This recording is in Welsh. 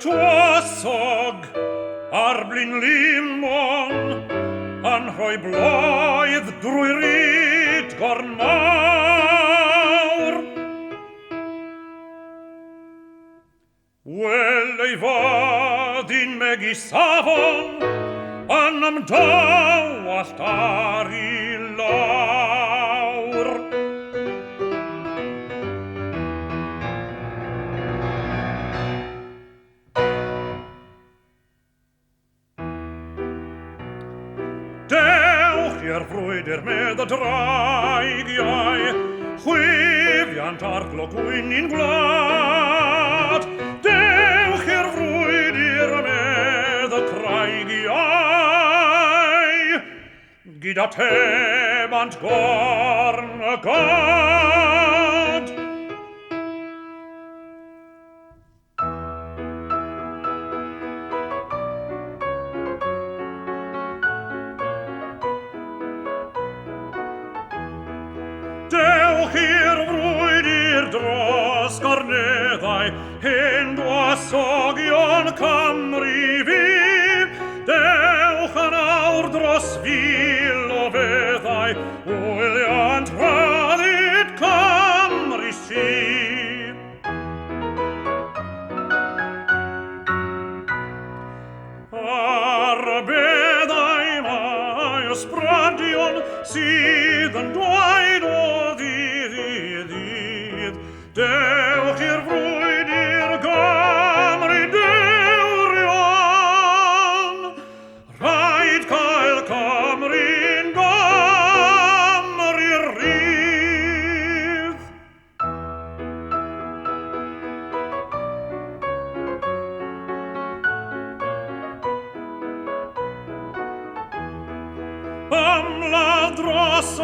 tuosog ar blin limon an rhoi blwydd drwy ryd gorn mawr. Wel ei fod i'n megi safon an am dawallt ar I lawr. Dewch i'r frwydr med y draigiau, chwifiant ar glogwyn i'n gwlad. Dewch i'r frwydr med y craigiau, gyda tebant gorn y gad. Dewch i'r frwydr dros gorneddau, hen dwasogion Cymru fydd. Dewch yn awr dros fil o feddau, wyliant raddyd Cymru sydd. Ar y beddau mae ysbradion sydd yn dweud o ddydd I ddydd. Dewch i'r frwydr Gymru dewrion, rhaid cael Cymru'n Gymru rydd. Ymladd dros